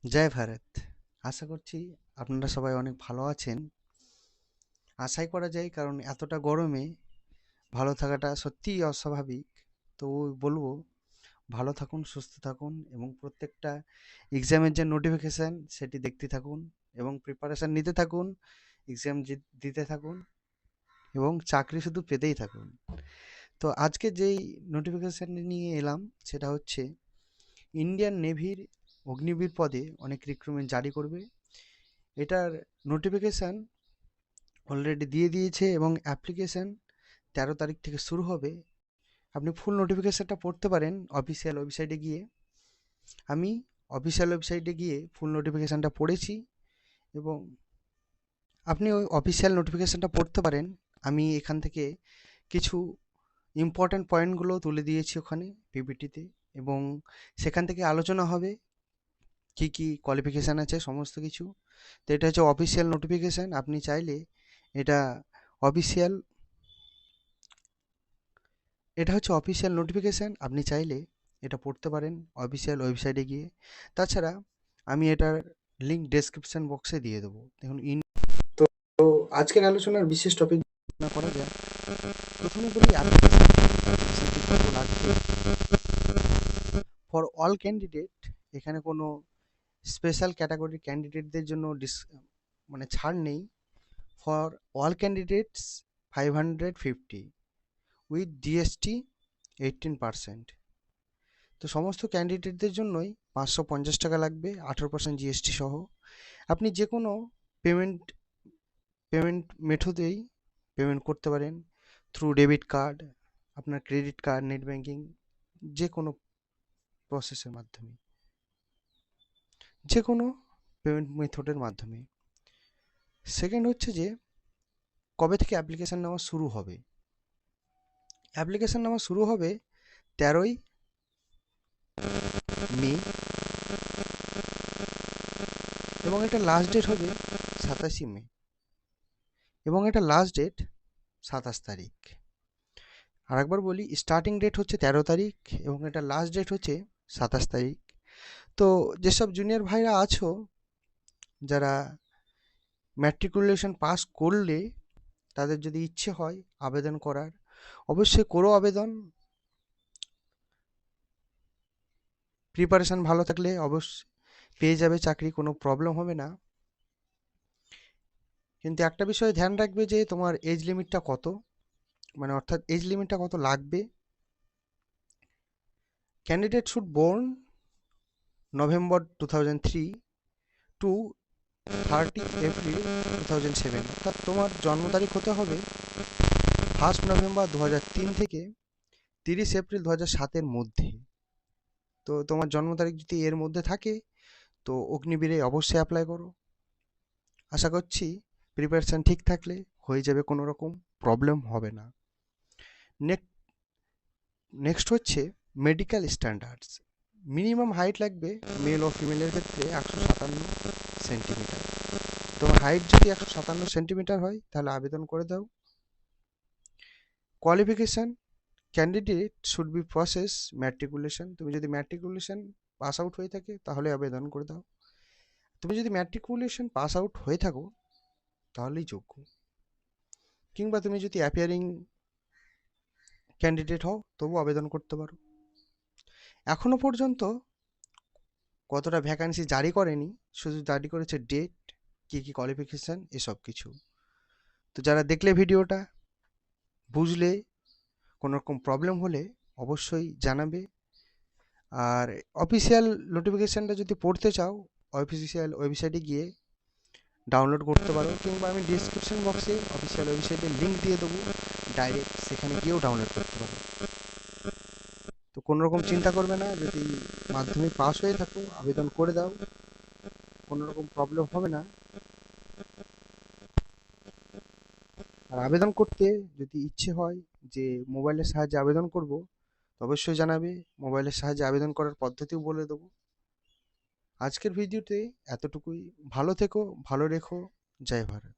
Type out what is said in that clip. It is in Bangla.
জয় ভারত। আশা করছি আপনারা সবাই অনেক ভালো আছেন। আশাই করা যায়, কারণ এতটা গরমে ভালো থাকাটা সত্যিই অস্বাভাবিক। তো বলবো, ভালো থাকুন, সুস্থ থাকুন এবং প্রত্যেকটা এক্সামের যে নোটিফিকেশান সেটি দেখতে থাকুন এবং প্রিপারেশান নিতে থাকুন, এক্সাম দিতে থাকুন এবং চাকরি শুধু পেতেই থাকুন। তো আজকে যেই নোটিফিকেশান নিয়ে এলাম সেটা হচ্ছে ইন্ডিয়ান নেভির অগ্নিবীর পদে অনেক রিক্রুটমেন্ট জারি করবে। এটার নোটিফিকেশান অলরেডি দিয়ে দিয়েছে এবং অ্যাপ্লিকেশান 13 তারিখ থেকে শুরু হবে। আপনি ফুল নোটিফিকেশানটা পড়তে পারেন অফিসিয়াল ওয়েবসাইটে গিয়ে। আমি অফিসিয়াল ওয়েবসাইটে গিয়ে ফুল নোটিফিকেশানটা পড়েছি এবং আপনি ওই অফিসিয়াল নোটিফিকেশানটা পড়তে পারেন। আমি এখান থেকে কিছু ইম্পর্ট্যান্ট পয়েন্টগুলো তুলে দিয়েছি ওখানে পিপিটিতে, এবং সেখান থেকে আলোচনা হবে কি কি কোয়ালিফিকেশান আছে সমস্ত কিছু। তো এটা হচ্ছে অফিসিয়াল নোটিফিকেশান। আপনি চাইলে এটা অফিসিয়াল এটা হচ্ছে অফিসিয়াল নোটিফিকেশান। আপনি চাইলে এটা পড়তে পারেন অফিসিয়াল ওয়েবসাইটে গিয়ে। তাছাড়া আমি এটার লিঙ্ক ডেসক্রিপশন বক্সে দিয়ে দেবো। দেখুন তো আজকের আলোচনার বিশেষ টপিক না করা যায়। প্রথমে বলি অ্যাপ্লিকেশন কত লাগবে ফর অল ক্যান্ডিডেট। এখানে কোনো স্পেশাল ক্যাটাগরি ক্যান্ডিডেটদের জন্য মানে ছাড় নেই। For all candidates 550 with GST 18%। তো সমস্ত ক্যান্ডিডেটদের জন্যই 550 টাকা লাগবে, 18% জিএসটি সহ। আপনি যে কোনো পেমেন্ট পেমেন্ট মেথডেই পেমেন্ট করতে পারেন, থ্রু ডেবিট কার্ড, আপনার ক্রেডিট কার্ড, নেট ব্যাঙ্কিং, যে কোনো প্রসেসের মাধ্যমে, যে কোনো পেমেন্ট মেথডের মাধ্যমে। সেকেন্ড হচ্ছে যে কবে থেকে অ্যাপ্লিকেশান নেওয়া শুরু হবে। অ্যাপ্লিকেশান নেওয়া শুরু হবে 13ই মে এবং এটা লাস্ট ডেট হবে 27ই মে এবং এটা লাস্ট ডেট 27 তারিখ। আরেকবার বলি, স্টার্টিং ডেট হচ্ছে 13 তারিখ এবং এটা লাস্ট ডেট হচ্ছে 27 তারিখ। তো যেসব জুনিয়র ভাইরা আছো, যারা ম্যাট্রিকুলেশন পাস করলে তাদের যদি ইচ্ছে হয় আবেদন করার, অবশ্যই করো আবেদন। প্রিপারেশান ভালো থাকলে অবশ্যই পেয়ে যাবে চাকরি, কোনো প্রবলেম হবে না। কিন্তু একটা বিষয়ে ধ্যান রাখবে যে তোমার এজ লিমিটটা কত, মানে অর্থাৎ এজ লিমিটটা কত লাগবে। Candidate should born November 2003 to 30 April 2007। অর্থাৎ তোমার জন্ম তারিখ হতে হবে 1 নভেম্বর 2003 থেকে 30 এপ্রিল 2007-এর মধ্যে। তো তোমার জন্ম তারিখ যদি এর মধ্যে থাকে তো অগ্নিবীরে অবশ্যই অ্যাপ্লাই করো। আশা করছি প্রিপারেশান ঠিক থাকলে হয়ে যাবে, কোনো রকম প্রবলেম হবে না। নেক্সট হচ্ছে মেডিকেল স্ট্যান্ডার্ডস। মিনিমাম হাইট লাগবে মেল ও ফিমেলের ক্ষেত্রে 157 সেন্টিমিটার। তোমার হাইট যদি 157 সেন্টিমিটার হয় তাহলে আবেদন করে দাও। Qualification, candidate should be process matriculation. তুমি যদি ম্যাট্রিকুলেশন পাস আউট হয়ে থাকে তাহলে আবেদন করে দাও। তুমি যদি ম্যাট্রিকুলেশন পাস আউট হয়ে থাকো তাহলেই যোগ্য, কিংবা তুমি যদি অ্যাপিয়ারিং ক্যান্ডিডেট হও তবু আবেদন করতে পারো। এখনো পর্যন্ত কতটা ভ্যাকান্সি জারি করেনি, শুধু জারি করেছে ডেট, কী কী কোয়ালিফিকেশান, এসব কিছু। তো যারা দেখলে ভিডিওটা, বুঝলে, কোনো রকম প্রবলেম হলে অবশ্যই জানাবে। আর অফিসিয়াল নোটিফিকেশানটা যদি পড়তে চাও অফিসিয়াল ওয়েবসাইটে গিয়ে ডাউনলোড করতে পারো, কিংবা আমি ডিসক্রিপশন বক্সে অফিসিয়াল ওয়েবসাইটের লিঙ্ক দিয়ে দেবো, ডাইরেক্ট সেখানে গিয়েও ডাউনলোড করতে পারো। তো কোনো রকম চিন্তা করবে না, যদি মাধ্যমিক পাস হয়ে থাকো আবেদন করে দাও, কোনো রকম প্রবলেম হবে না। আর আবেদন করতে যদি ইচ্ছে হয় যে মোবাইলের সাহায্যে আবেদন করব, অবশ্যই জানাবে, মোবাইলের সাহায্যে আবেদন করার পদ্ধতিও বলে দেবো। আজকের ভিডিওতে এতটুকুই। ভালো থেকো, ভালো রেখো। জয় ভারত।